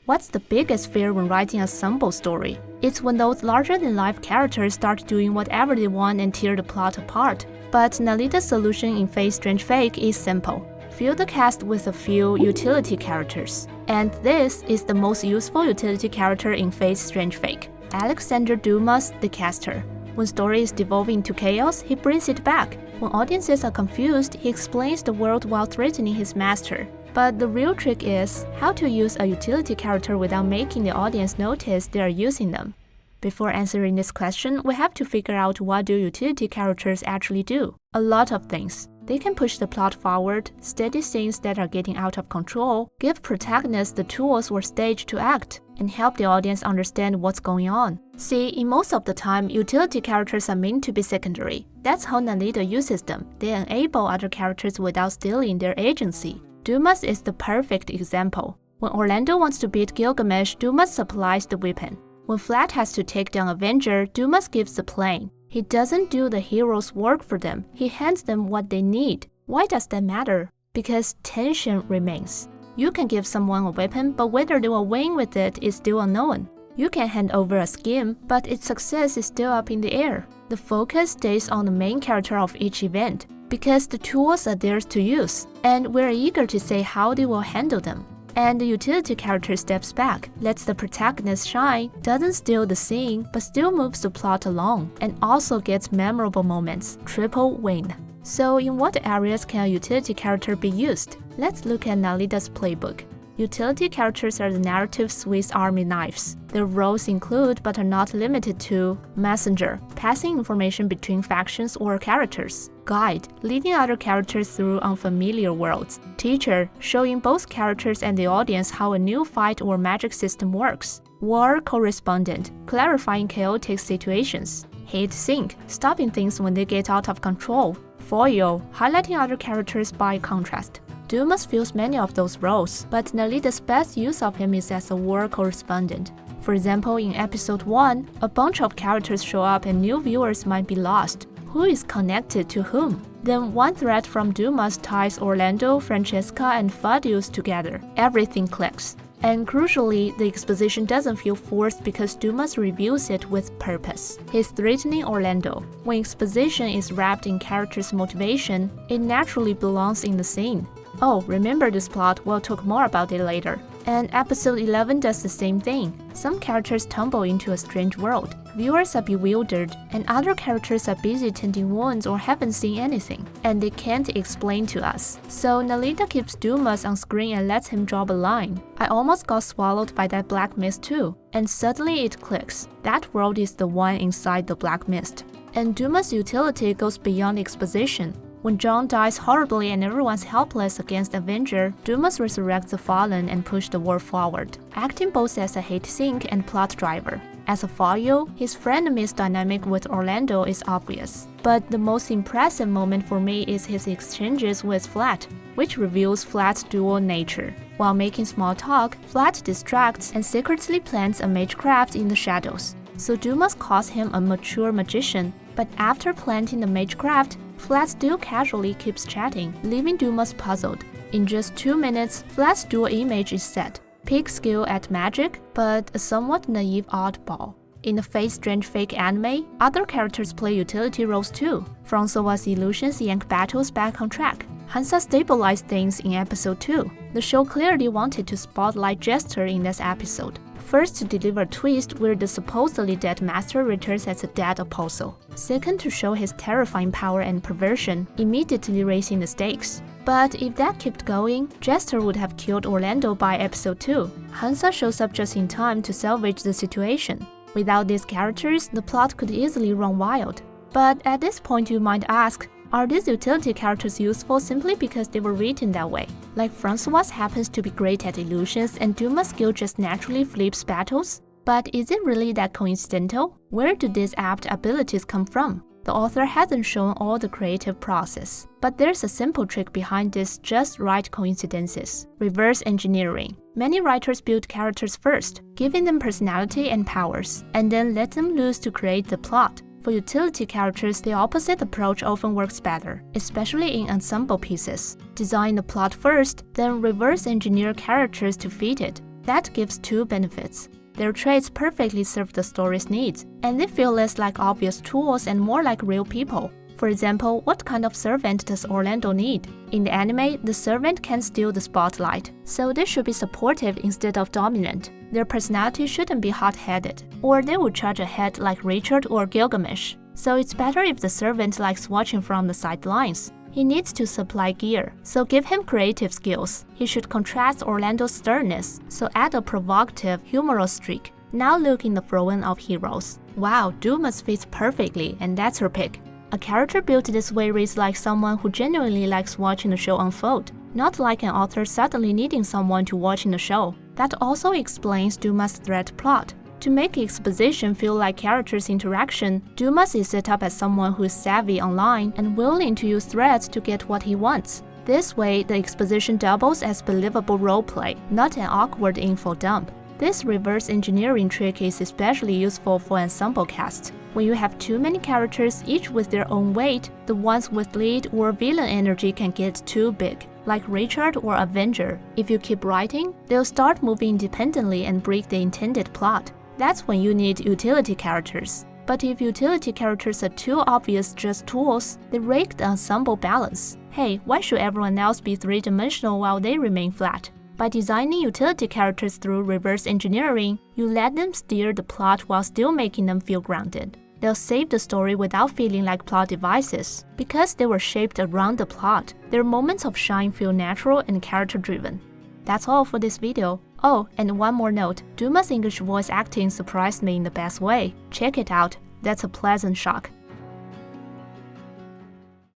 What's the biggest fear when writing an ensemble story? It's when those larger-than-life characters start doing whatever they want and tear the plot apart. But Nalita's solution in Fate's Strange Fake is simple. Fill the cast with a few utility characters. And this is the most useful utility character in Fate's Strange Fake. Alexander Dumas, the caster. When story is devolving into chaos, he brings it back. When audiences are confused, he explains the world while threatening his master. But the real trick is how to use a utility character without making the audience notice they are using them. Before answering this question, we have to figure out what do utility characters actually do. A lot of things. They can push the plot forward, steady scenes that are getting out of control, give protagonists the tools or stage to act, and help the audience understand what's going on. See, in most of the time, utility characters are meant to be secondary. That's how Nalita uses them. They enable other characters without stealing their agency. Dumas is the perfect example. When Orlando wants to beat Gilgamesh, Dumas supplies the weapon. When Flat has to take down Avenger, Dumas gives the plane. He doesn't do the hero's work for them, he hands them what they need. Why does that matter? Because tension remains. You can give someone a weapon, but whether they will win with it is still unknown. You can hand over a scheme, but its success is still up in the air. The focus stays on the main character of each event, because the tools are theirs to use, and we're eager to say how they will handle them. And the utility character steps back, lets the protagonist shine, doesn't steal the scene, but still moves the plot along, and also gets memorable moments. Triple win. So in what areas can a utility character be used? Let's look at Nalita's playbook. Utility characters are the narrative Swiss Army knives. Their roles include, but are not limited to, messenger, passing information between factions or characters; guide, leading other characters through unfamiliar worlds; teacher, showing both characters and the audience how a new fight or magic system works; war correspondent, clarifying chaotic situations; heat sink, stopping things when they get out of control; foil, highlighting other characters by contrast. Dumas fills many of those roles, but Nalita's best use of him is as a war correspondent. For example, in episode 1, a bunch of characters show up and new viewers might be lost. Who is connected to whom? Then one thread from Dumas ties Orlando, Francesca, and Fadius together. Everything clicks. And crucially, the exposition doesn't feel forced because Dumas reveals it with purpose. He's threatening Orlando. When exposition is wrapped in characters' motivation, it naturally belongs in the scene. Oh, remember this plot, we'll talk more about it later. And episode 11 does the same thing. Some characters tumble into a strange world. Viewers are bewildered, and other characters are busy tending wounds or haven't seen anything, and they can't explain to us. So Nalita keeps Dumas on screen and lets him draw a line. I almost got swallowed by that black mist too, and suddenly it clicks. That world is the one inside the black mist. And Dumas' utility goes beyond exposition. When John dies horribly and everyone's helpless against Avenger, Dumas resurrects the fallen and pushes the war forward, acting both as a hate sink and plot driver. As a foil, his friend-miss dynamic with Orlando is obvious. But the most impressive moment for me is his exchanges with Flat, which reveals Flat's dual nature. While making small talk, Flat distracts and secretly plants a magecraft in the shadows. So Dumas calls him a mature magician, but after planting the magecraft, Flat still casually keeps chatting, leaving Dumas puzzled. In just 2 minutes, Flat's dual image is set. Peak skill at magic, but a somewhat naive oddball. In the Fate's Strange Fake anime, other characters play utility roles too. François's illusions yank battles back on track. Hansa stabilized things in episode 2. The show clearly wanted to spotlight Jester in this episode. First, to deliver a twist where the supposedly dead master returns as a dead apostle. Second, to show his terrifying power and perversion, immediately raising the stakes. But if that kept going, Jester would have killed Orlando by episode 2. Hansa shows up just in time to salvage the situation. Without these characters, the plot could easily run wild. But at this point you might ask, are these utility characters useful simply because they were written that way? Like François happens to be great at illusions and Dumas' skill just naturally flips battles? But is it really that coincidental? Where do these apt abilities come from? The author hasn't shown all the creative process. But there's a simple trick behind these just right coincidences. Reverse engineering. Many writers build characters first, giving them personality and powers, and then let them loose to create the plot. For utility characters, the opposite approach often works better, especially in ensemble pieces. Design the plot first, then reverse engineer characters to fit it. That gives two benefits. Their traits perfectly serve the story's needs, and they feel less like obvious tools and more like real people. For example, what kind of servant does Orlando need? In the anime, the servant can steal the spotlight, so they should be supportive instead of dominant. Their personality shouldn't be hot-headed, or they would charge ahead like Richard or Gilgamesh. So it's better if the servant likes watching from the sidelines. He needs to supply gear, so give him creative skills. He should contrast Orlando's sternness, so add a provocative, humorous streak. Now look in the throne of heroes. Wow, Dumas fits perfectly, and that's her pick. A character built this way reads like someone who genuinely likes watching the show unfold, not like an author suddenly needing someone to watch in the show. That also explains Dumas' thread plot. To make exposition feel like characters' interaction, Dumas is set up as someone who is savvy online and willing to use threads to get what he wants. This way, the exposition doubles as believable roleplay, not an awkward info dump. This reverse engineering trick is especially useful for ensemble casts. When you have too many characters, each with their own weight, the ones with lead or villain energy can get too big, like Richard or Avenger. If you keep writing, they'll start moving independently and break the intended plot. That's when you need utility characters. But if utility characters are too obvious just tools, they break the ensemble balance. Hey, why should everyone else be three-dimensional while they remain flat? By designing utility characters through reverse engineering, you let them steer the plot while still making them feel grounded. They'll save the story without feeling like plot devices. Because they were shaped around the plot, their moments of shine feel natural and character-driven. That's all for this video. Oh, and one more note, Dumas' English voice acting surprised me in the best way. Check it out, that's a pleasant shock.